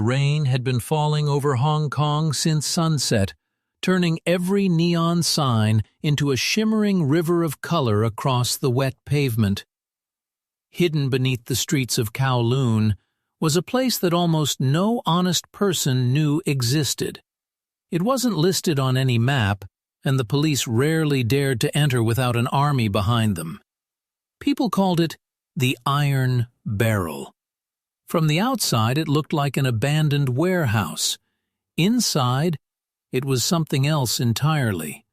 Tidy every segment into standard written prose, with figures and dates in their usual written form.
Rain had been falling over Hong Kong since sunset, turning every neon sign into a shimmering river of color across the wet pavement. Hidden beneath the streets of Kowloon was a place that almost no honest person knew existed. It wasn't listed on any map, and the police rarely dared to enter without an army behind them. People called it the Iron Barrel. From the outside, it looked like an abandoned warehouse. Inside, it was something else entirely.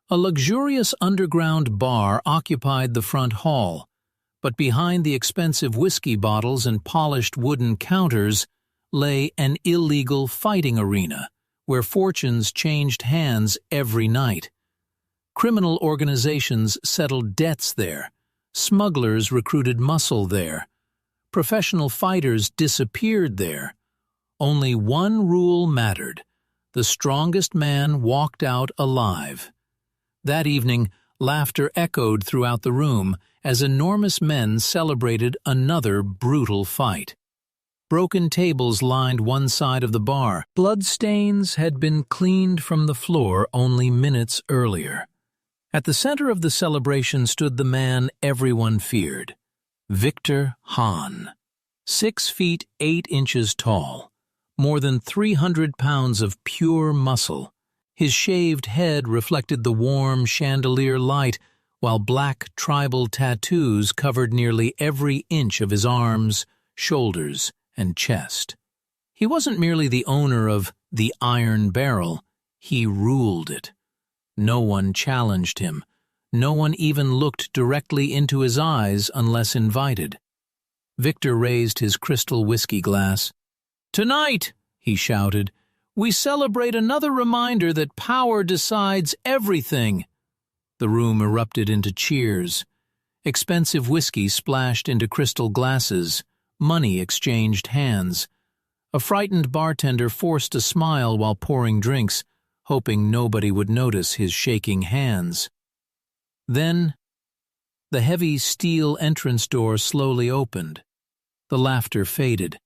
A luxurious underground bar occupied the front hall, but behind the expensive whiskey bottles and polished wooden counters lay an illegal fighting arena where fortunes changed hands every night. Criminal organizations settled debts there. Smugglers recruited muscle there. Professional fighters disappeared there. Only one rule mattered. The strongest man walked out alive. That evening, laughter echoed throughout the room as enormous men celebrated another brutal fight. Broken tables lined one side of the bar. Bloodstains had been cleaned from the floor only minutes earlier. At the center of the celebration stood the man everyone feared, Victor Hahn. 6 feet 8 inches tall, more than 300 pounds of pure muscle. His shaved head reflected the warm chandelier light, while black tribal tattoos covered nearly every inch of his arms, shoulders, and chest. He wasn't merely the owner of the Iron Barrel, he ruled it. No one challenged him. No one even looked directly into his eyes unless invited. Victor raised his crystal whiskey glass. "Tonight," he shouted, "we celebrate another reminder that power decides everything." The room erupted into cheers. Expensive whiskey splashed into crystal glasses. Money exchanged hands. A frightened bartender forced a smile while pouring drinks, hoping nobody would notice his shaking hands. Then, the heavy steel entrance door slowly opened. The laughter faded.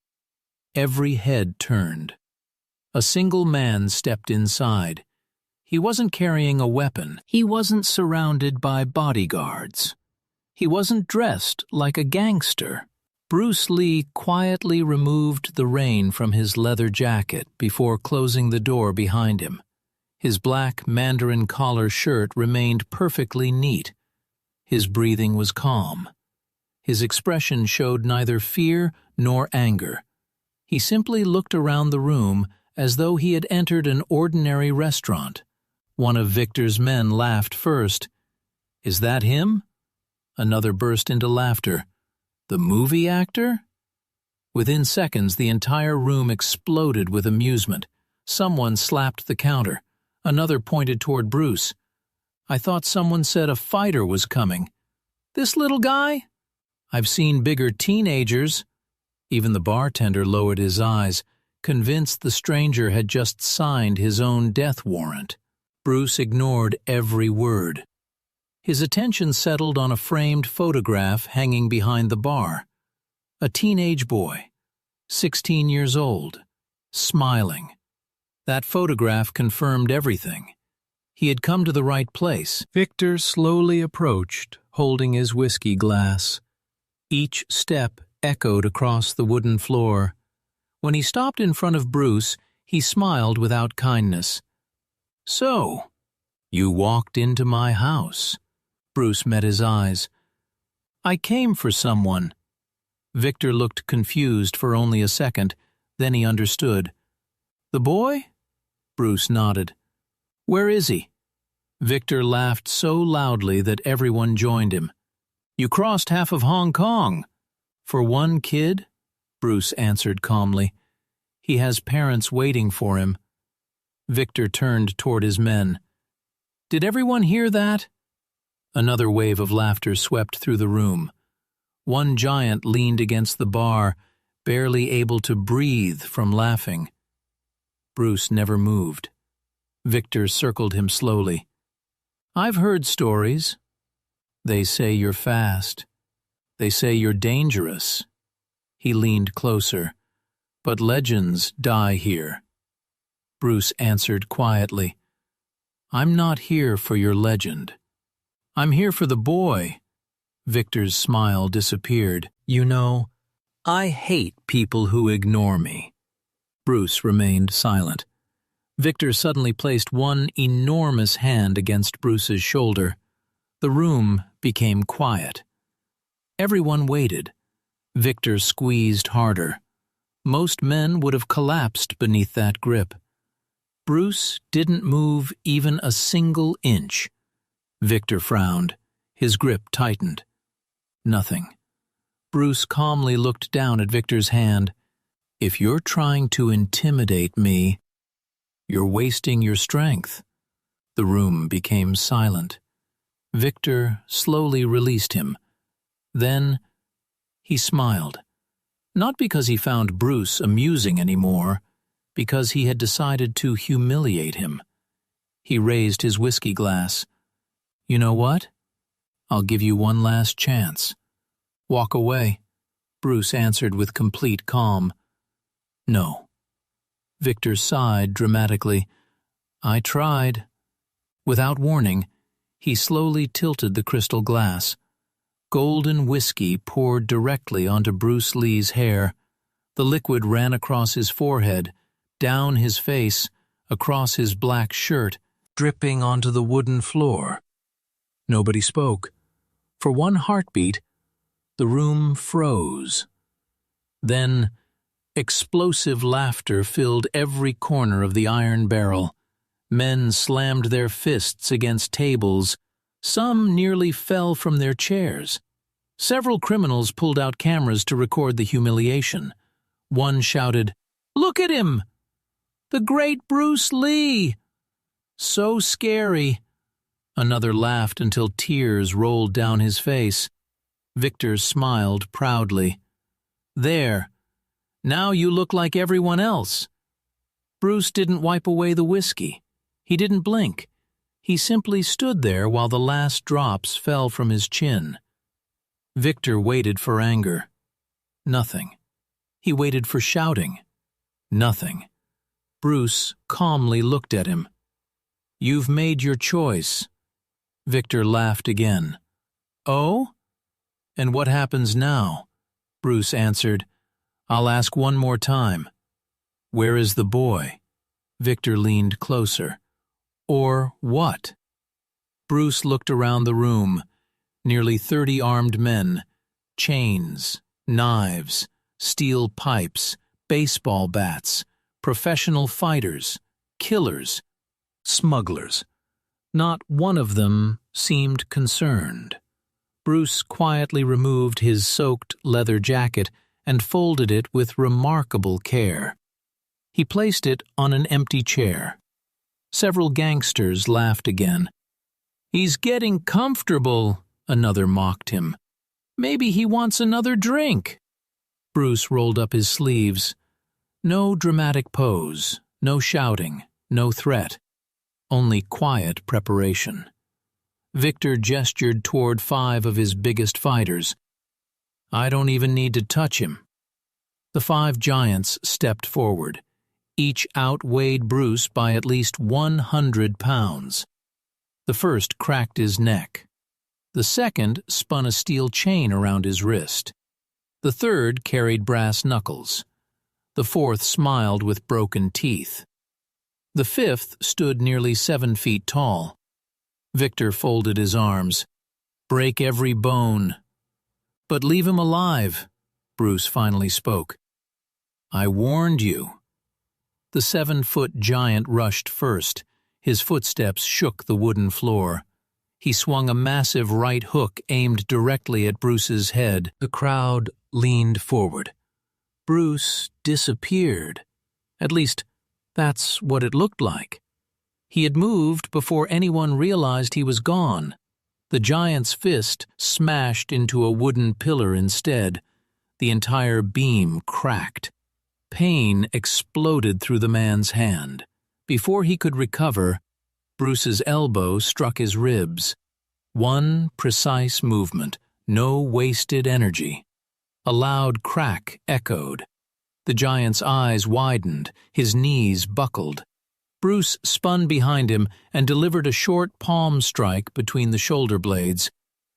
Every head turned. A single man stepped inside. He wasn't carrying a weapon. He wasn't surrounded by bodyguards. He wasn't dressed like a gangster. Bruce Lee quietly removed the rain from his leather jacket before closing the door behind him. His black mandarin collar shirt remained perfectly neat. His breathing was calm. His expression showed neither fear nor anger. He simply looked around the room as though he had entered an ordinary restaurant. One of Victor's men laughed first. "Is that him?" Another burst into laughter. "The movie actor?" Within seconds, the entire room exploded with amusement. Someone slapped the counter. Another pointed toward Bruce. "I thought someone said a fighter was coming." "This little guy?" "I've seen bigger teenagers." Even the bartender lowered his eyes, convinced the stranger had just signed his own death warrant. Bruce ignored every word. His attention settled on a framed photograph hanging behind the bar. A teenage boy, 16 years old, smiling. That photograph confirmed everything. He had come to the right place. Victor slowly approached, holding his whiskey glass. Each step echoed across the wooden floor. When he stopped in front of Bruce, he smiled without kindness. "So, you walked into my house." Bruce met his eyes. "I came for someone." Victor looked confused for only a second, then he understood. "The boy?" Bruce nodded. "Where is he?" Victor laughed so loudly that everyone joined him. "You crossed half of Hong Kong." "For one kid?" Bruce answered calmly. "He has parents waiting for him." Victor turned toward his men. "Did everyone hear that?" Another wave of laughter swept through the room. One giant leaned against the bar, barely able to breathe from laughing. Bruce never moved. Victor circled him slowly. "I've heard stories. They say you're fast. They say you're dangerous." He leaned closer. But legends die here. Bruce answered quietly. I'm not here for your legend. I'm here for the boy. Victor's smile disappeared. You know, I hate people who ignore me. Bruce remained silent. Victor suddenly placed one enormous hand against Bruce's shoulder. The room became quiet. Everyone waited. Victor squeezed harder. Most men would have collapsed beneath that grip. Bruce didn't move even a single inch. Victor frowned. His grip tightened. Nothing. Bruce calmly looked down at Victor's hand. If you're trying to intimidate me, you're wasting your strength. The room became silent. Victor slowly released him. Then he smiled. Not because he found Bruce amusing anymore, because he had decided to humiliate him. He raised his whiskey glass. You know what? I'll give you one last chance. Walk away, Bruce answered with complete calm. No. Victor sighed dramatically. I tried. Without warning, he slowly tilted the crystal glass. Golden whiskey poured directly onto Bruce Lee's hair. The liquid ran across his forehead, down his face, across his black shirt, dripping onto the wooden floor. Nobody spoke. For one heartbeat, the room froze. Then, explosive laughter filled every corner of the iron barrel. Men slammed their fists against tables. Some nearly fell from their chairs. Several criminals pulled out cameras to record the humiliation. One shouted, "Look at him! The great Bruce Lee! So scary!" Another laughed until tears rolled down his face. Victor smiled proudly. There. Now you look like everyone else. Bruce didn't wipe away the whiskey. He didn't blink. He simply stood there while the last drops fell from his chin. Victor waited for anger. Nothing. He waited for shouting. Nothing. Bruce calmly looked at him. You've made your choice. Victor laughed again. Oh? And what happens now? Bruce answered. I'll ask one more time. Where is the boy? Victor leaned closer. Or what? Bruce looked around the room. Nearly 30 armed men. Chains, knives, steel pipes, baseball bats, professional fighters, killers, smugglers. Not one of them seemed concerned. Bruce quietly removed his soaked leather jacket and folded it with remarkable care. He placed it on an empty chair. Several gangsters laughed again. He's getting comfortable, another mocked him. Maybe he wants another drink. Bruce rolled up his sleeves. No dramatic pose, no shouting, no threat. Only quiet preparation. Victor gestured toward 5 of his biggest fighters. I don't even need to touch him. The 5 giants stepped forward. Each outweighed Bruce by at least 100 pounds. The first cracked his neck. The second spun a steel chain around his wrist. The third carried brass knuckles. The fourth smiled with broken teeth. The fifth stood nearly 7 feet tall. Victor folded his arms. Break every bone. But leave him alive, Bruce finally spoke. I warned you. The 7-foot giant rushed first. His footsteps shook the wooden floor. He swung a massive right hook aimed directly at Bruce's head. The crowd leaned forward. Bruce disappeared. At least, that's what it looked like. He had moved before anyone realized he was gone. The giant's fist smashed into a wooden pillar instead. The entire beam cracked. Pain exploded through the man's hand. Before he could recover, Bruce's elbow struck his ribs. One precise movement, no wasted energy. A loud crack echoed. The giant's eyes widened, his knees buckled. Bruce spun behind him and delivered a short palm strike between the shoulder blades.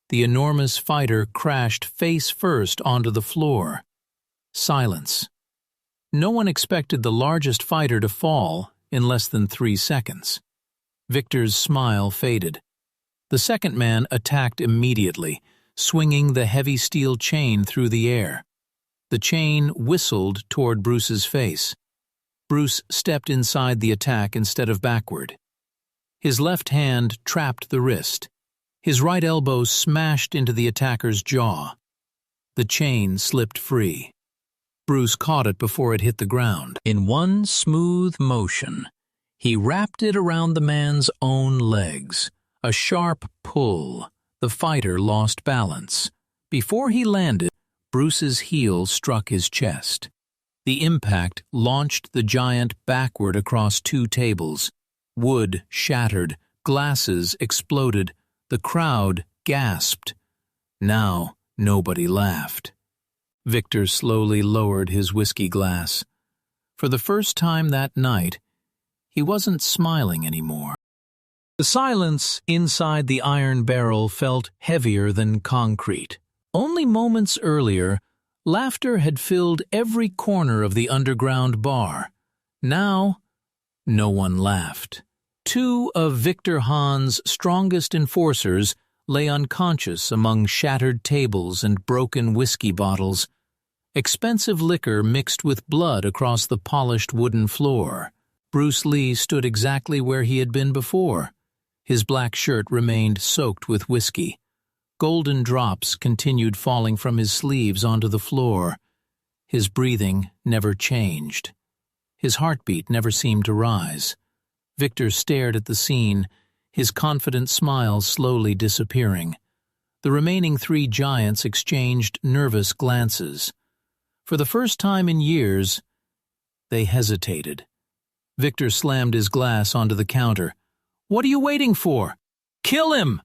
The enormous fighter crashed face first onto the floor. Silence. No one expected the largest fighter to fall in less than 3 seconds. Victor's smile faded. The second man attacked immediately, swinging the heavy steel chain through the air. The chain whistled toward Bruce's face. Bruce stepped inside the attack instead of backward. His left hand trapped the wrist. His right elbow smashed into the attacker's jaw. The chain slipped free. Bruce caught it before it hit the ground. In one smooth motion, he wrapped it around the man's own legs. A sharp pull. The fighter lost balance. Before he landed, Bruce's heel struck his chest. The impact launched the giant backward across 2 tables. Wood shattered, glasses exploded. The crowd gasped. Now nobody laughed. Victor slowly lowered his whiskey glass. For the first time that night, he wasn't smiling anymore. The silence inside the iron barrel felt heavier than concrete. Only moments earlier, laughter had filled every corner of the underground bar. Now, no one laughed. 2 of Victor Hahn's strongest enforcers lay unconscious among shattered tables and broken whiskey bottles. Expensive liquor mixed with blood across the polished wooden floor. Bruce Lee stood exactly where he had been before. His black shirt remained soaked with whiskey. Golden drops continued falling from his sleeves onto the floor. His breathing never changed. His heartbeat never seemed to rise. Victor stared at the scene, his confident smile slowly disappearing. The remaining 3 giants exchanged nervous glances. For the first time in years, they hesitated. Victor slammed his glass onto the counter. "What are you waiting for? Kill him!"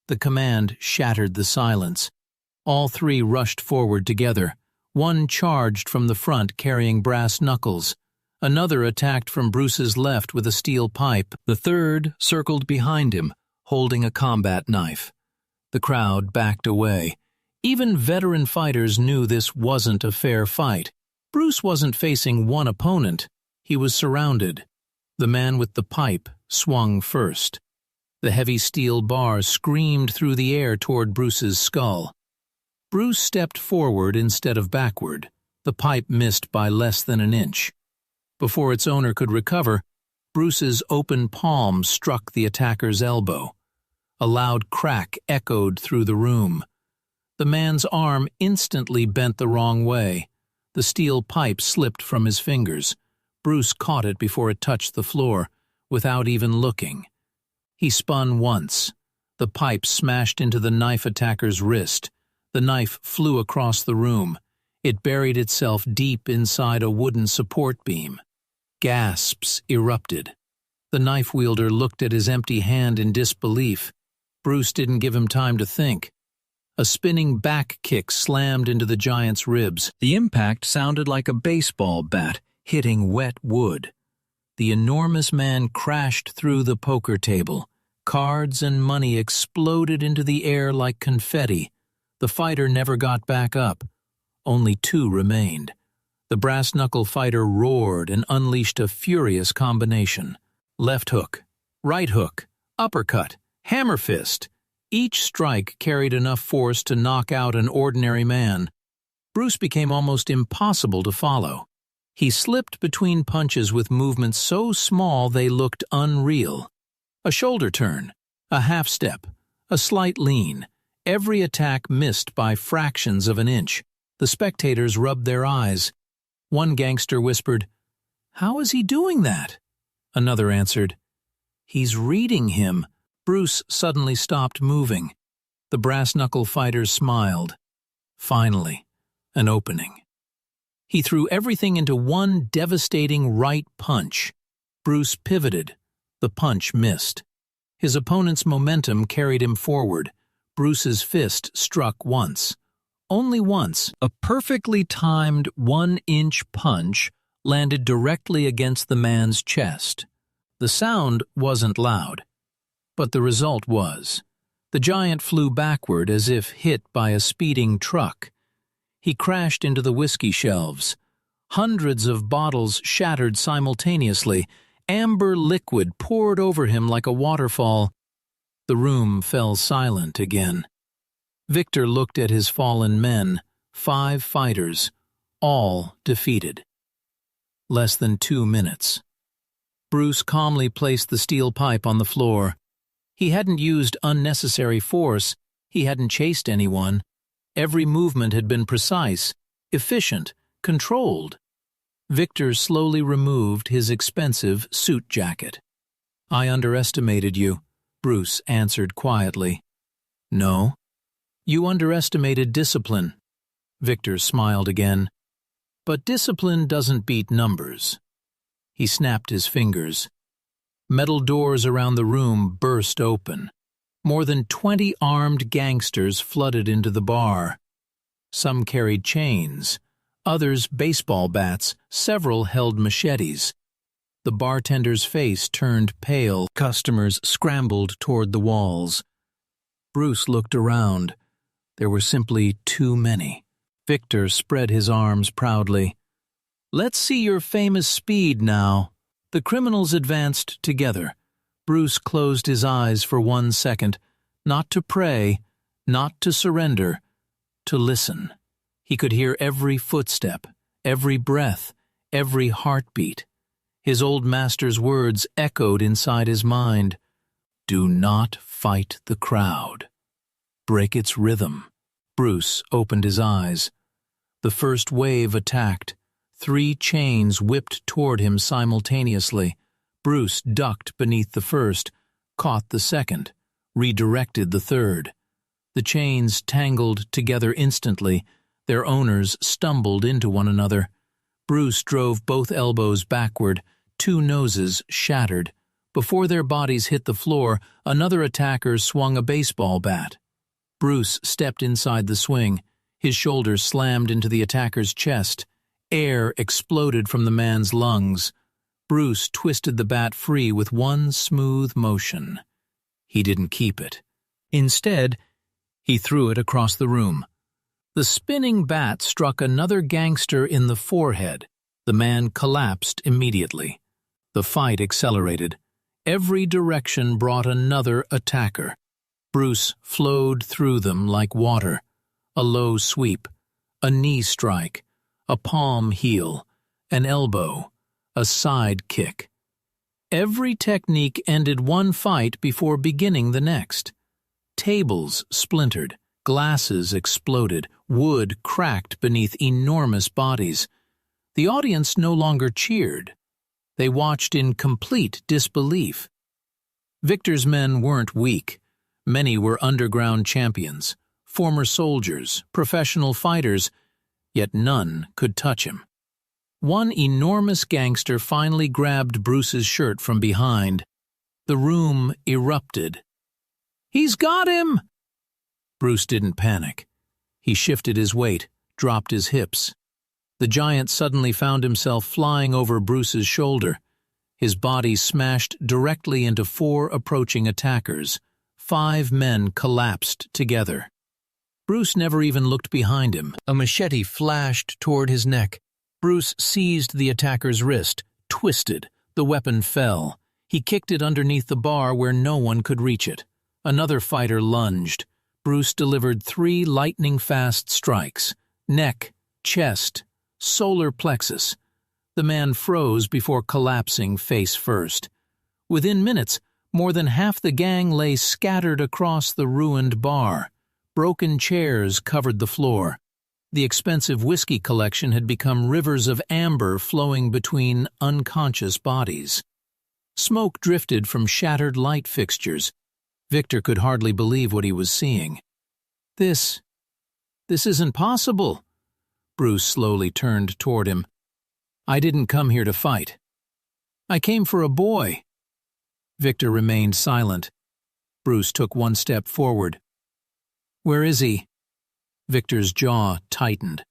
The command shattered the silence. All 3 rushed forward together. One charged from the front carrying brass knuckles. Another attacked from Bruce's left with a steel pipe. The third circled behind him, holding a combat knife. The crowd backed away. Even veteran fighters knew this wasn't a fair fight. Bruce wasn't facing one opponent. He was surrounded. The man with the pipe swung first. The heavy steel bar screamed through the air toward Bruce's skull. Bruce stepped forward instead of backward. The pipe missed by less than an inch. Before its owner could recover, Bruce's open palm struck the attacker's elbow. A loud crack echoed through the room. The man's arm instantly bent the wrong way. The steel pipe slipped from his fingers. Bruce caught it before it touched the floor, without even looking. He spun once. The pipe smashed into the knife attacker's wrist. The knife flew across the room. It buried itself deep inside a wooden support beam. Gasps erupted. The knife wielder looked at his empty hand in disbelief. Bruce didn't give him time to think. A spinning back kick slammed into the giant's ribs. The impact sounded like a baseball bat hitting wet wood. The enormous man crashed through the poker table. Cards and money exploded into the air like confetti. The fighter never got back up. Only 2 remained. The brass-knuckle fighter roared and unleashed a furious combination. Left hook, right hook, uppercut, hammer fist. Each strike carried enough force to knock out an ordinary man. Bruce became almost impossible to follow. He slipped between punches with movements so small they looked unreal. A shoulder turn, a half-step, a slight lean. Every attack missed by fractions of an inch. The spectators rubbed their eyes. One gangster whispered, "How is he doing that?" Another answered, "He's reading him." Bruce suddenly stopped moving. The brass-knuckle fighter smiled. Finally, an opening. He threw everything into one devastating right punch. Bruce pivoted. The punch missed. His opponent's momentum carried him forward. Bruce's fist struck once. only once. A perfectly timed 1-inch punch landed directly against the man's chest. The sound wasn't loud, but the result was. The giant flew backward as if hit by a speeding truck. He crashed into the whiskey shelves. Hundreds of bottles shattered simultaneously. Amber liquid poured over him like a waterfall. The room fell silent again. Victor looked at his fallen men, 5 fighters, all defeated. Less than 2 minutes. Bruce calmly placed the steel pipe on the floor. He hadn't used unnecessary force. He hadn't chased anyone. Every movement had been precise, efficient, controlled. Victor slowly removed his expensive suit jacket. "I underestimated you," Bruce answered quietly. "No. You underestimated discipline." Victor smiled again. "But discipline doesn't beat numbers." He snapped his fingers. Metal doors around the room burst open. More than 20 armed gangsters flooded into the bar. Some carried chains, others baseball bats, several held machetes. The bartender's face turned pale. Customers scrambled toward the walls. Bruce looked around. There were simply too many. Victor spread his arms proudly. "Let's see your famous speed now." The criminals advanced together. Bruce closed his eyes for 1 second, not to pray, not to surrender, to listen. He could hear every footstep, every breath, every heartbeat. His old master's words echoed inside his mind. "Do not fight the crowd. Break its rhythm." Bruce opened his eyes. The first wave attacked. 3 chains whipped toward him simultaneously. Bruce ducked beneath the first, caught the second, redirected the third. The chains tangled together instantly. Their owners stumbled into one another. Bruce drove both elbows backward. 2 noses shattered. Before their bodies hit the floor, another attacker swung a baseball bat. Bruce stepped inside the swing. His shoulders slammed into the attacker's chest. Air exploded from the man's lungs. Bruce twisted the bat free with one smooth motion. He didn't keep it. Instead, he threw it across the room. The spinning bat struck another gangster in the forehead. The man collapsed immediately. The fight accelerated. Every direction brought another attacker. Bruce flowed through them like water. A low sweep, a knee strike, a palm heel, an elbow, a side kick. Every technique ended one fight before beginning the next. Tables splintered, glasses exploded, wood cracked beneath enormous bodies. The audience no longer cheered. They watched in complete disbelief. Victor's men weren't weak. Many were underground champions, former soldiers, professional fighters, yet none could touch him. One enormous gangster finally grabbed Bruce's shirt from behind. The room erupted. "He's got him!" Bruce didn't panic. He shifted his weight, dropped his hips. The giant suddenly found himself flying over Bruce's shoulder. His body smashed directly into 4 approaching attackers. 5 men collapsed together. Bruce never even looked behind him. A machete flashed toward his neck. Bruce seized the attacker's wrist, twisted. The weapon fell. He kicked it underneath the bar where no one could reach it. Another fighter lunged. Bruce delivered 3 lightning-fast strikes. Neck, chest, solar plexus. The man froze before collapsing face first. Within minutes, more than half the gang lay scattered across the ruined bar. Broken chairs covered the floor. The expensive whiskey collection had become rivers of amber flowing between unconscious bodies. Smoke drifted from shattered light fixtures. Victor could hardly believe what he was seeing. This isn't possible." Bruce slowly turned toward him. "I didn't come here to fight. I came for a boy." Victor remained silent. Bruce took 1 step forward. "Where is he?" Victor's jaw tightened.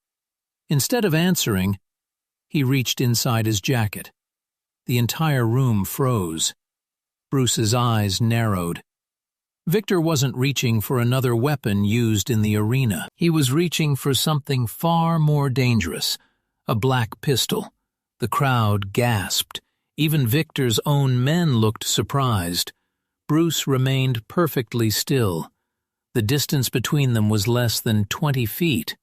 Instead of answering, he reached inside his jacket. The entire room froze. Bruce's eyes narrowed. Victor wasn't reaching for another weapon used in the arena. He was reaching for something far more dangerous, a black pistol. The crowd gasped. Even Victor's own men looked surprised. Bruce remained perfectly still. The distance between them was less than 20 feet.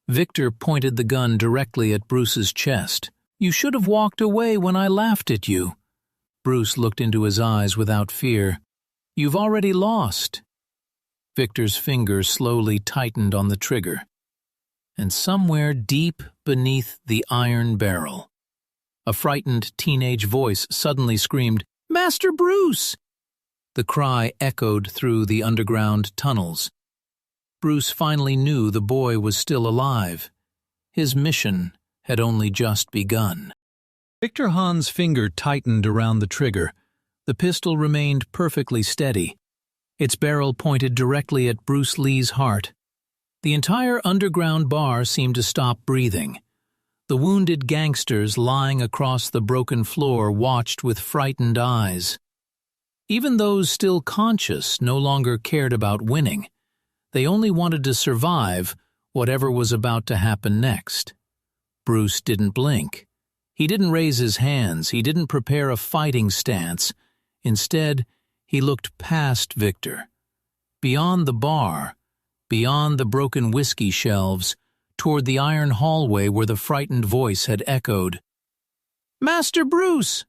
Victor pointed the gun directly at Bruce's chest. "You should have walked away when I laughed at you." Bruce looked into his eyes without fear. "You've already lost." Victor's finger slowly tightened on the trigger. And somewhere deep beneath the iron barrel, a frightened teenage voice suddenly screamed, "Master Bruce!" The cry echoed through the underground tunnels. Bruce finally knew the boy was still alive. His mission had only just begun. Victor Hahn's finger tightened around the trigger. The pistol remained perfectly steady. Its barrel pointed directly at Bruce Lee's heart. The entire underground bar seemed to stop breathing. The wounded gangsters lying across the broken floor watched with frightened eyes. Even those still conscious no longer cared about winning. They only wanted to survive whatever was about to happen next. Bruce didn't blink. He didn't raise his hands. He didn't prepare a fighting stance. Instead, he looked past Victor. Beyond the bar, beyond the broken whiskey shelves, toward the iron hallway where the frightened voice had echoed. "Master Bruce!"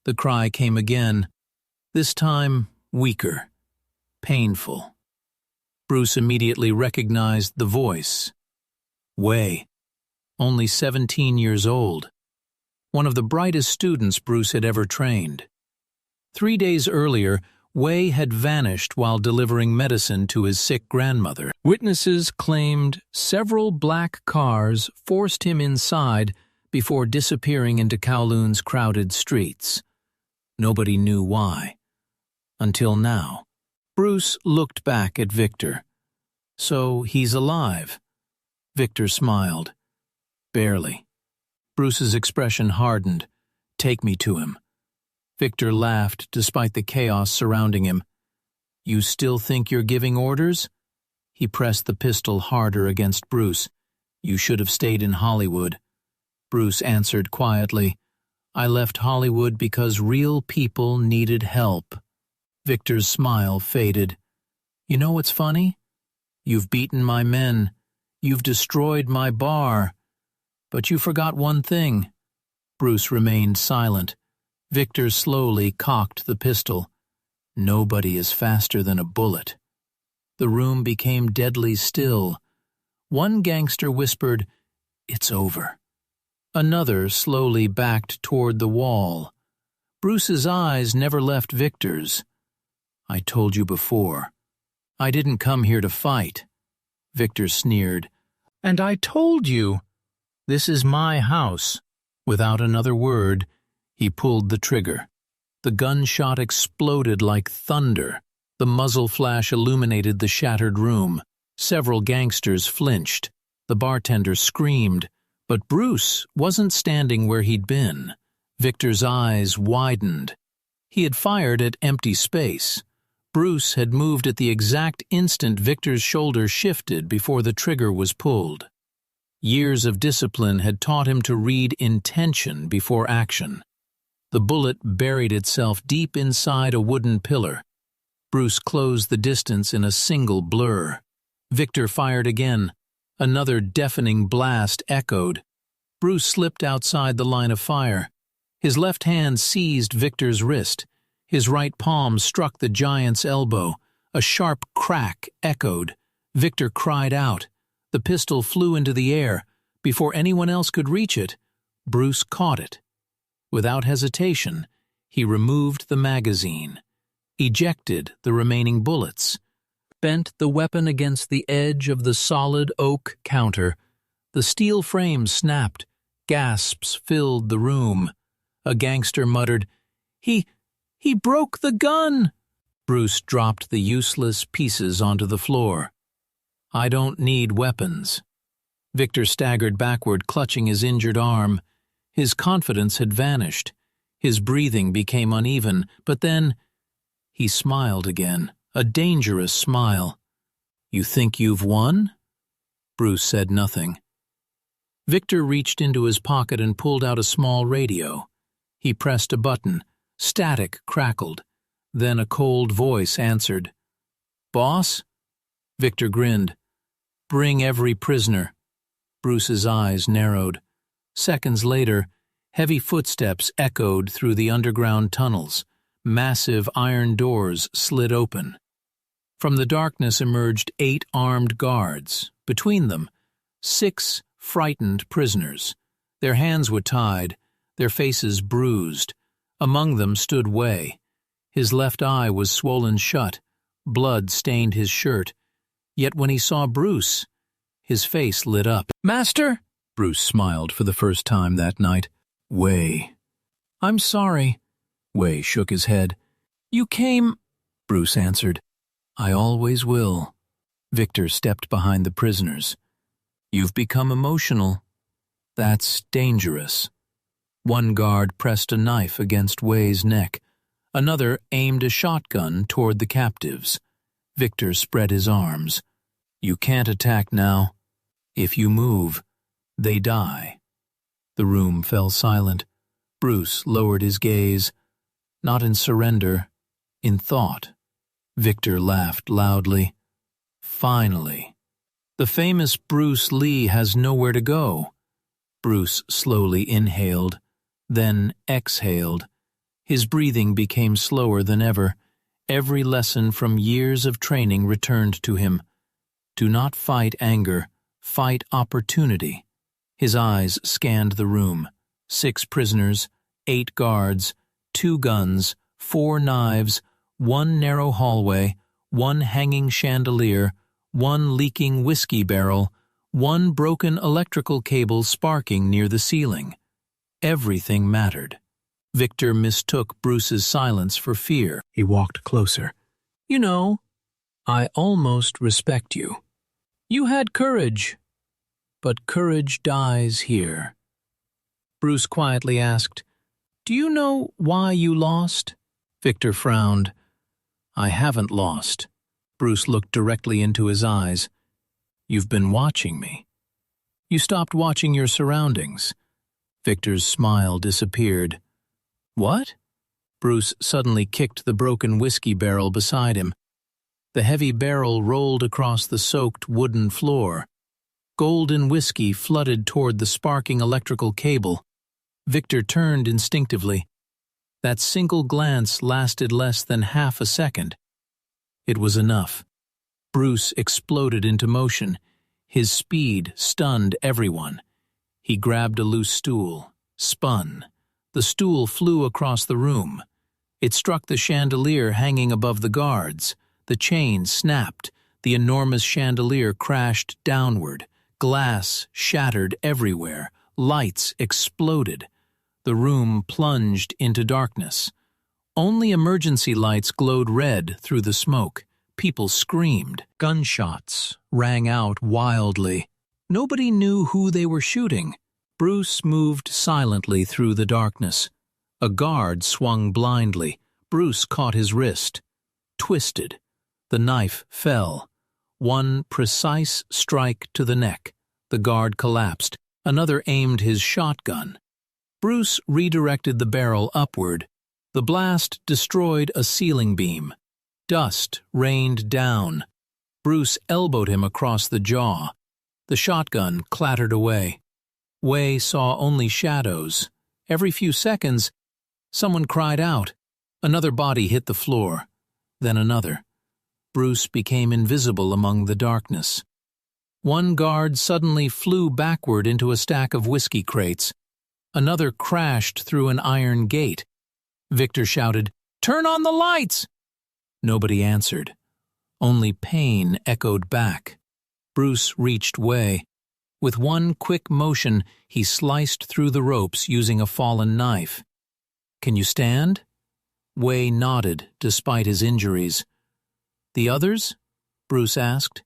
The cry came again, this time weaker, painful. Bruce immediately recognized the voice. Wei, only 17 years old, one of the brightest students Bruce had ever trained. 3 days earlier, Wei had vanished while delivering medicine to his sick grandmother. Witnesses claimed several black cars forced him inside before disappearing into Kowloon's crowded streets. Nobody knew why. Until now. Bruce looked back at Victor. "So he's alive." Victor smiled. "Barely." Bruce's expression hardened. "Take me to him." Victor laughed despite the chaos surrounding him. "You still think you're giving orders?" He pressed the pistol harder against Bruce. "You should have stayed in Hollywood." Bruce answered quietly, "I left Hollywood because real people needed help." Victor's smile faded. "You know what's funny? You've beaten my men. You've destroyed my bar. But you forgot one thing." Bruce remained silent. Victor slowly cocked the pistol. "Nobody is faster than a bullet." The room became deadly still. One gangster whispered, "It's over." Another slowly backed toward the wall. Bruce's eyes never left Victor's. "I told you before. I didn't come here to fight." Victor sneered. "And I told you. This is my house." Without another word, he pulled the trigger. The gunshot exploded like thunder. The muzzle flash illuminated the shattered room. Several gangsters flinched. The bartender screamed. But Bruce wasn't standing where he'd been. Victor's eyes widened. He had fired at empty space. Bruce had moved at the exact instant Victor's shoulder shifted before the trigger was pulled. Years of discipline had taught him to read intention before action. The bullet buried itself deep inside a wooden pillar. Bruce closed the distance in a single blur. Victor fired again. Another deafening blast echoed. Bruce slipped outside the line of fire. His left hand seized Victor's wrist. His right palm struck the giant's elbow. A sharp crack echoed. Victor cried out. The pistol flew into the air. Before anyone else could reach it, Bruce caught it. Without hesitation, he removed the magazine, ejected the remaining bullets, bent the weapon against the edge of the solid oak counter. The steel frame snapped. Gasps filled the room. A gangster muttered, He broke the gun!" Bruce dropped the useless pieces onto the floor. I don't need weapons. Victor staggered backward, clutching his injured arm. His confidence had vanished. His breathing became uneven, but then he smiled again, a dangerous smile. You think you've won? Bruce said nothing. Victor reached into his pocket and pulled out a small radio. He pressed a button. Static crackled. Then a cold voice answered. Boss? Victor grinned. Bring every prisoner. Bruce's eyes narrowed. Seconds later, heavy footsteps echoed through the underground tunnels. Massive iron doors slid open. From the darkness emerged 8 armed guards. Between them, 6 frightened prisoners. Their hands were tied, their faces bruised. Among them stood Wei. His left eye was swollen shut. Blood stained his shirt. Yet when he saw Bruce, his face lit up. Master? Bruce smiled for the first time that night. Wei. I'm sorry. Wei shook his head. You came... Bruce answered. I always will. Victor stepped behind the prisoners. You've become emotional. That's dangerous. One guard pressed a knife against Wei's neck. Another aimed a shotgun toward the captives. Victor spread his arms. You can't attack now. If you move, they die. The room fell silent. Bruce lowered his gaze. Not in surrender, in thought. Victor laughed loudly. Finally. The famous Bruce Lee has nowhere to go. Bruce slowly inhaled, then exhaled. His breathing became slower than ever. Every lesson from years of training returned to him. Do not fight anger, fight opportunity. His eyes scanned the room. 6 prisoners, 8 guards, 2 guns, 4 knives, 1 narrow hallway, 1 hanging chandelier, 1 leaking whiskey barrel, 1 broken electrical cable sparking near the ceiling. Everything mattered. Victor mistook Bruce's silence for fear. He walked closer. You know, I almost respect you. You had courage, but courage dies here. Bruce quietly asked, Do you know why you lost? Victor frowned. I haven't lost. Bruce looked directly into his eyes. You've been watching me. You stopped watching your surroundings. Victor's smile disappeared. What? Bruce suddenly kicked the broken whiskey barrel beside him. The heavy barrel rolled across the soaked wooden floor. Golden whiskey flooded toward the sparking electrical cable. Victor turned instinctively. That single glance lasted less than half a second. It was enough. Bruce exploded into motion. His speed stunned everyone. He grabbed a loose stool, spun. The stool flew across the room. It struck the chandelier hanging above the guards. The chain snapped. The enormous chandelier crashed downward. Glass shattered everywhere. Lights exploded. The room plunged into darkness. Only emergency lights glowed red through the smoke. People screamed. Gunshots rang out wildly. Nobody knew who they were shooting. Bruce moved silently through the darkness. A guard swung blindly. Bruce caught his wrist. Twisted. The knife fell. One precise strike to the neck. The guard collapsed. Another aimed his shotgun. Bruce redirected the barrel upward. The blast destroyed a ceiling beam. Dust rained down. Bruce elbowed him across the jaw. The shotgun clattered away. Wei saw only shadows. Every few seconds, someone cried out. Another body hit the floor. Then another. Bruce became invisible among the darkness. One guard suddenly flew backward into a stack of whiskey crates. Another crashed through an iron gate. Victor shouted, "Turn on the lights!" Nobody answered. Only pain echoed back. Bruce reached Wei. With one quick motion, he sliced through the ropes using a fallen knife. "Can you stand?" Wei nodded, despite his injuries. "The others?" Bruce asked.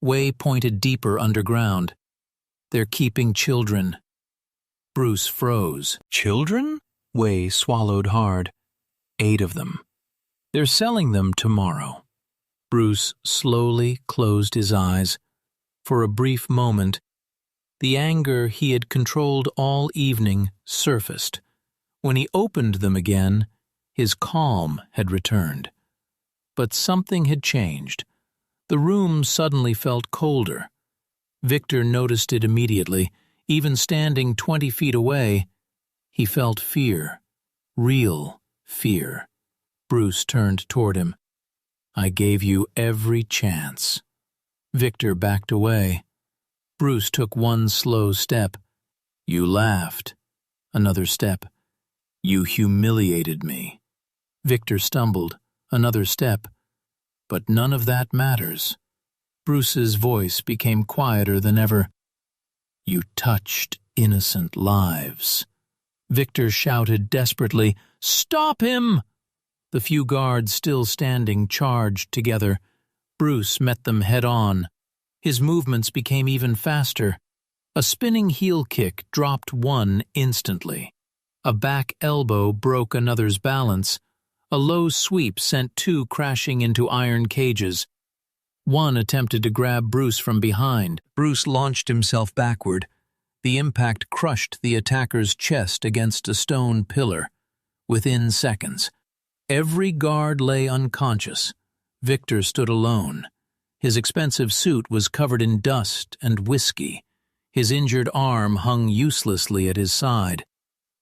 Wei pointed deeper underground. "They're keeping children." Bruce froze. "Children?" Wei swallowed hard. 8 of them. "They're selling them tomorrow." Bruce slowly closed his eyes. For a brief moment, the anger he had controlled all evening surfaced. When he opened them again, his calm had returned. But something had changed. The room suddenly felt colder. Victor noticed it immediately. Even standing 20 feet away, he felt fear. Real fear. Bruce turned toward him. "I gave you every chance." Victor backed away. Bruce took one slow step. "You laughed." Another step. "You humiliated me." Victor stumbled. Another step. "But none of that matters." Bruce's voice became quieter than ever. "You touched innocent lives." Victor shouted desperately, "Stop him!" The few guards still standing charged together. Bruce met them head-on. His movements became even faster. A spinning heel kick dropped one instantly. A back elbow broke another's balance. A low sweep sent 2 crashing into iron cages. One attempted to grab Bruce from behind. Bruce launched himself backward. The impact crushed the attacker's chest against a stone pillar. Within seconds, every guard lay unconscious. Victor stood alone. His expensive suit was covered in dust and whiskey. His injured arm hung uselessly at his side.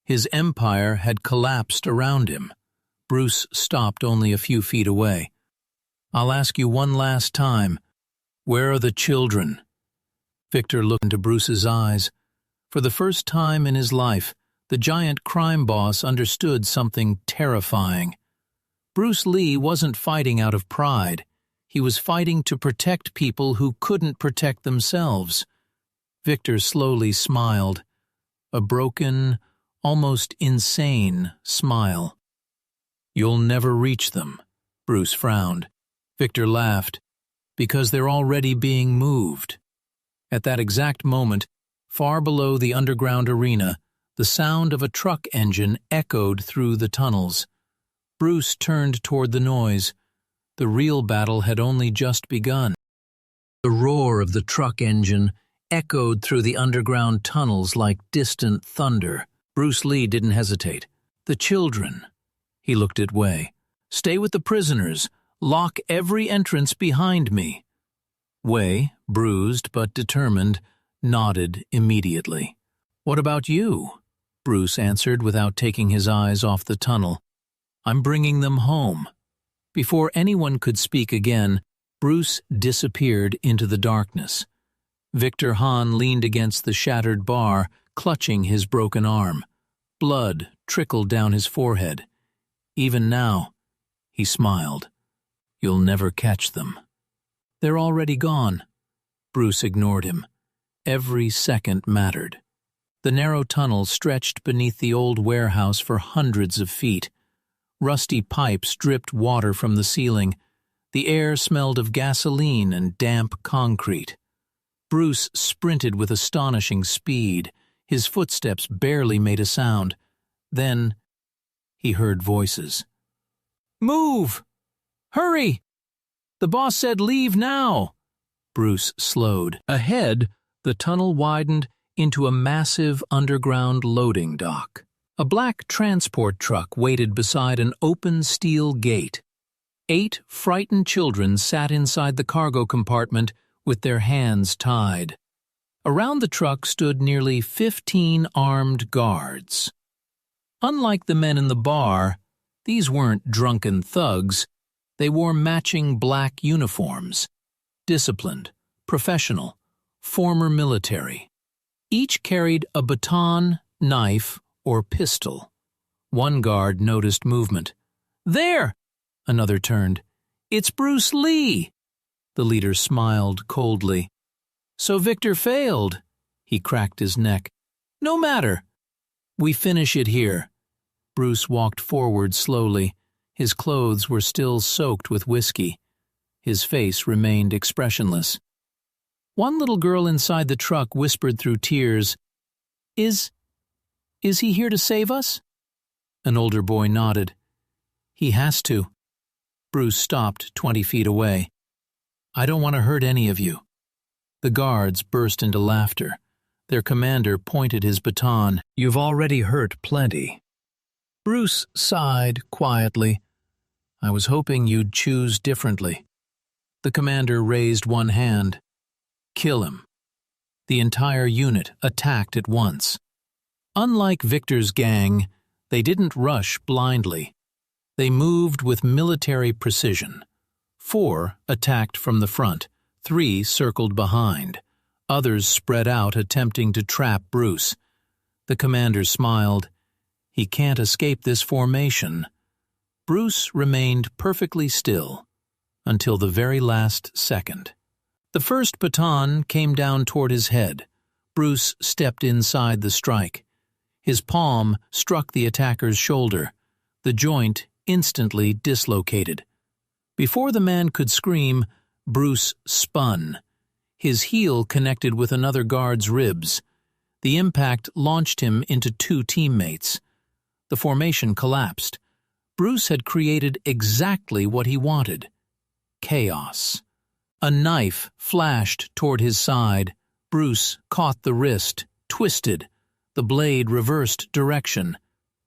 His empire had collapsed around him. Bruce stopped only a few feet away. "I'll ask you one last time. Where are the children?" Victor looked into Bruce's eyes. For the first time in his life, the giant crime boss understood something terrifying. Bruce Lee wasn't fighting out of pride. He was fighting to protect people who couldn't protect themselves. Victor slowly smiled. A broken, almost insane smile. "You'll never reach them." Bruce frowned. Victor laughed. "Because they're already being moved." At that exact moment, far below the underground arena, the sound of a truck engine echoed through the tunnels. Bruce turned toward the noise. The real battle had only just begun. The roar of the truck engine echoed through the underground tunnels like distant thunder. Bruce Lee didn't hesitate. "The children." He looked at Wei. "Stay with the prisoners. Lock every entrance behind me." Wei, bruised but determined, nodded immediately. "What about you?" Bruce answered without taking his eyes off the tunnel. "I'm bringing them home." Before anyone could speak again, Bruce disappeared into the darkness. Victor Hahn leaned against the shattered bar, clutching his broken arm. Blood trickled down his forehead. Even now, he smiled. "You'll never catch them." "They're already gone." Bruce ignored him. Every second mattered. The narrow tunnel stretched beneath the old warehouse for hundreds of feet. Rusty pipes dripped water from the ceiling. The air smelled of gasoline and damp concrete. Bruce sprinted with astonishing speed. His footsteps barely made a sound. Then he heard voices. "Move! Hurry! The boss said leave now!" Bruce slowed. Ahead, the tunnel widened into a massive underground loading dock. A black transport truck waited beside an open steel gate. 8 frightened children sat inside the cargo compartment with their hands tied. Around the truck stood nearly 15 armed guards. Unlike the men in the bar, these weren't drunken thugs. They wore matching black uniforms. Disciplined, professional, former military. Each carried a baton, knife, or pistol. One guard noticed movement. "There!" Another turned. "It's Bruce Lee!" The leader smiled coldly. "So Victor failed." He cracked his neck. "No matter. We finish it here." Bruce walked forward slowly. His clothes were still soaked with whiskey. His face remained expressionless. One little girl inside the truck whispered through tears, Is he here to save us?" An older boy nodded. "He has to." Bruce stopped 20 feet away. "I don't want to hurt any of you." The guards burst into laughter. Their commander pointed his baton. "You've already hurt plenty." Bruce sighed quietly. "I was hoping you'd choose differently." The commander raised one hand. "Kill him." The entire unit attacked at once. Unlike Victor's gang, they didn't rush blindly. They moved with military precision. 4 attacked from the front, 3 circled behind. Others spread out attempting to trap Bruce. The commander smiled. He can't escape this formation. Bruce remained perfectly still until the very last second. The first baton came down toward his head. Bruce stepped inside the strike. His palm struck the attacker's shoulder. The joint instantly dislocated. Before the man could scream, Bruce spun. His heel connected with another guard's ribs. The impact launched him into 2 teammates. The formation collapsed. Bruce had created exactly what he wanted: chaos. A knife flashed toward his side. Bruce caught the wrist, twisted. The blade reversed direction.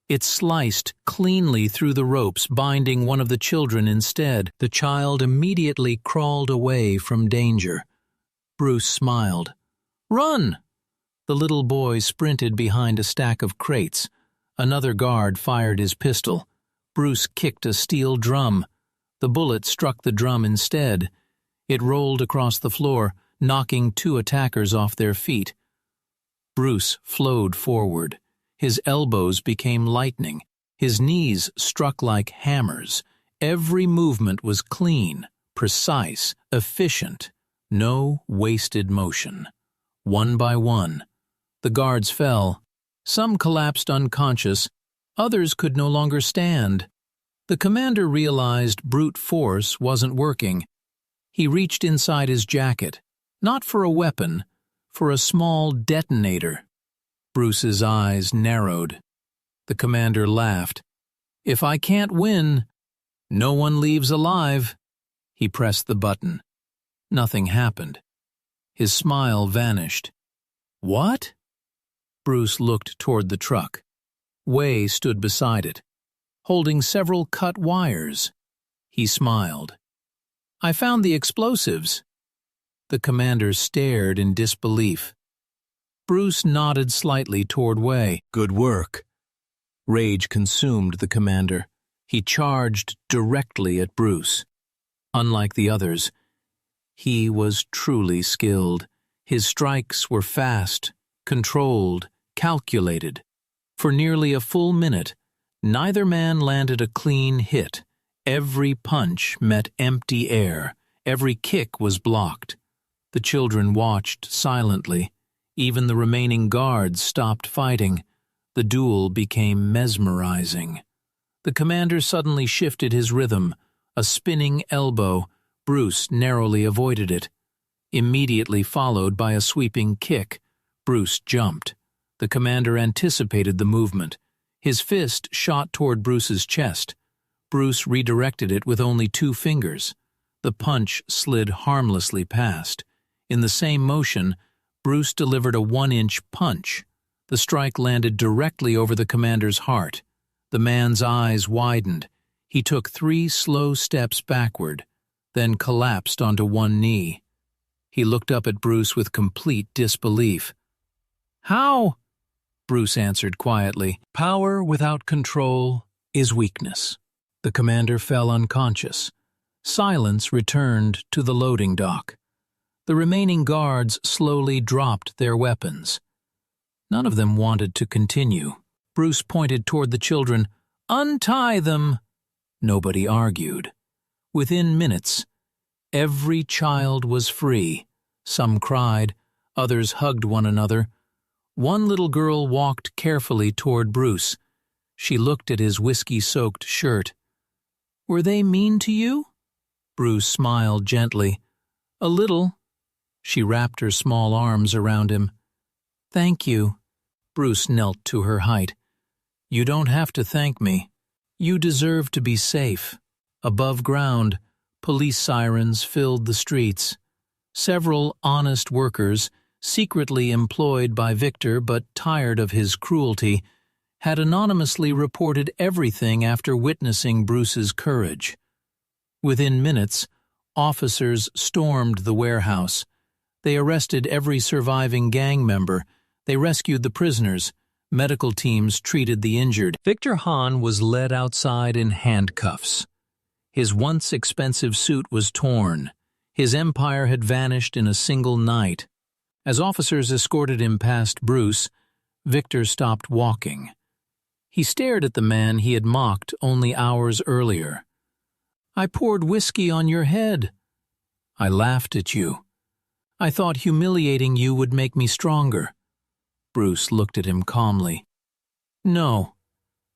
It sliced cleanly through the ropes, binding one of the children instead. The child immediately crawled away from danger. Bruce smiled. "Run!" The little boy sprinted behind a stack of crates. Another guard fired his pistol. Bruce kicked a steel drum. The bullet struck the drum instead. It rolled across the floor, knocking 2 attackers off their feet. Bruce flowed forward. His elbows became lightning. His knees struck like hammers. Every movement was clean, precise, efficient. No wasted motion. One by one, the guards fell. Some collapsed unconscious. Others could no longer stand. The commander realized brute force wasn't working. He reached inside his jacket, not for a weapon, for a small detonator. Bruce's eyes narrowed. The commander laughed. "If I can't win, no one leaves alive." He pressed the button. Nothing happened. His smile vanished. "What?" Bruce looked toward the truck. Wei stood beside it, holding several cut wires. He smiled. "I found the explosives." The commander stared in disbelief. Bruce nodded slightly toward Wei. "Good work." Rage consumed the commander. He charged directly at Bruce. Unlike the others, he was truly skilled. His strikes were fast, controlled, calculated. For nearly a full minute, neither man landed a clean hit. Every punch met empty air. Every kick was blocked. The children watched silently. Even the remaining guards stopped fighting. The duel became mesmerizing. The commander suddenly shifted his rhythm. A spinning elbow. Bruce narrowly avoided it. Immediately followed by a sweeping kick. Bruce jumped. The commander anticipated the movement. His fist shot toward Bruce's chest. Bruce redirected it with only 2 fingers. The punch slid harmlessly past. In the same motion, Bruce delivered a 1-inch punch. The strike landed directly over the commander's heart. The man's eyes widened. He took 3 slow steps backward, then collapsed onto one knee. He looked up at Bruce with complete disbelief. "How?" Bruce answered quietly. "Power without control is weakness." The commander fell unconscious. Silence returned to the loading dock. The remaining guards slowly dropped their weapons. None of them wanted to continue. Bruce pointed toward the children. "Untie them!" Nobody argued. Within minutes, every child was free. Some cried, others hugged one another. One little girl walked carefully toward Bruce. She looked at his whiskey-soaked shirt. "Were they mean to you?" Bruce smiled gently. "A little. She wrapped her small arms around him. "Thank you." Bruce knelt to her height. "You don't have to thank me. You deserve to be safe." Above ground, police sirens filled the streets. Several honest workers, secretly employed by Victor but tired of his cruelty, had anonymously reported everything after witnessing Bruce's courage. Within minutes, officers stormed the warehouse. They arrested every surviving gang member. They rescued the prisoners. Medical teams treated the injured. Victor Hahn was led outside in handcuffs. His once expensive suit was torn. His empire had vanished in a single night. As officers escorted him past Bruce, Victor stopped walking. He stared at the man he had mocked only hours earlier. "I poured whiskey on your head. I laughed at you. I thought humiliating you would make me stronger." Bruce looked at him calmly. "No."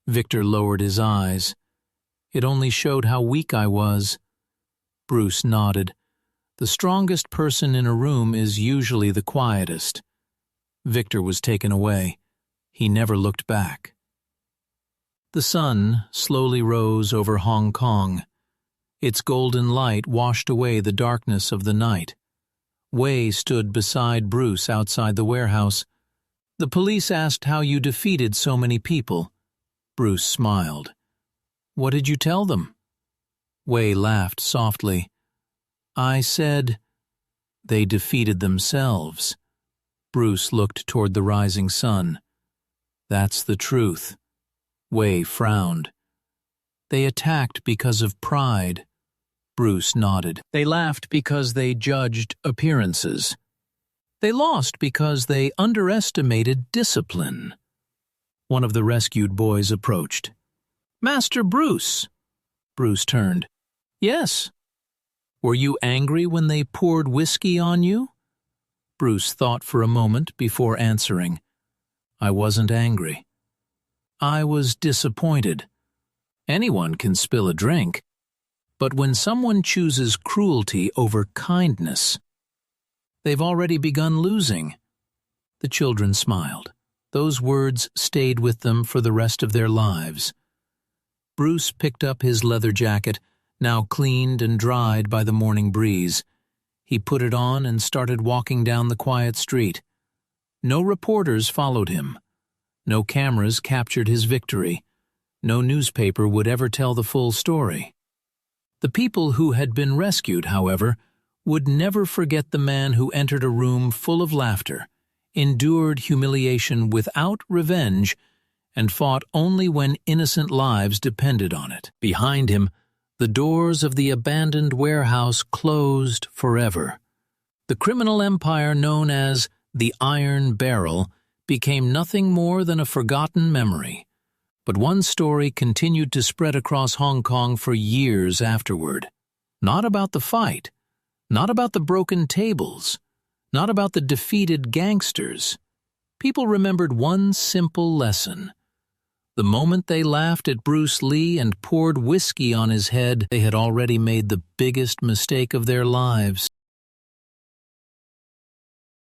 Victor lowered his eyes. "It only showed how weak I was." Bruce nodded. The strongest person in a room is usually the quietest. Victor was taken away. He never looked back. The sun slowly rose over Hong Kong. Its golden light washed away the darkness of the night. Wei stood beside Bruce outside the warehouse. "The police asked how you defeated so many people." Bruce smiled. "What did you tell them?" Wei laughed softly. "I said they defeated themselves." Bruce looked toward the rising sun. "That's the truth." Wei frowned. "They attacked because of pride." Bruce nodded. "They laughed because they judged appearances. They lost because they underestimated discipline." One of the rescued boys approached. "Master Bruce." Bruce turned. "Yes." "Were you angry when they poured whiskey on you?" Bruce thought for a moment before answering. "I wasn't angry. I was disappointed. Anyone can spill a drink. But when someone chooses cruelty over kindness, they've already begun losing." The children smiled. Those words stayed with them for the rest of their lives. Bruce picked up his leather jacket, now cleaned and dried by the morning breeze. He put it on and started walking down the quiet street. No reporters followed him. No cameras captured his victory. No newspaper would ever tell the full story. The people who had been rescued, however, would never forget the man who entered a room full of laughter, endured humiliation without revenge, and fought only when innocent lives depended on it. Behind him, the doors of the abandoned warehouse closed forever. The criminal empire known as the Iron Barrel became nothing more than a forgotten memory. But one story continued to spread across Hong Kong for years afterward. Not about the fight, not about the broken tables, not about the defeated gangsters. People remembered one simple lesson. The moment they laughed at Bruce Lee and poured whiskey on his head, they had already made the biggest mistake of their lives.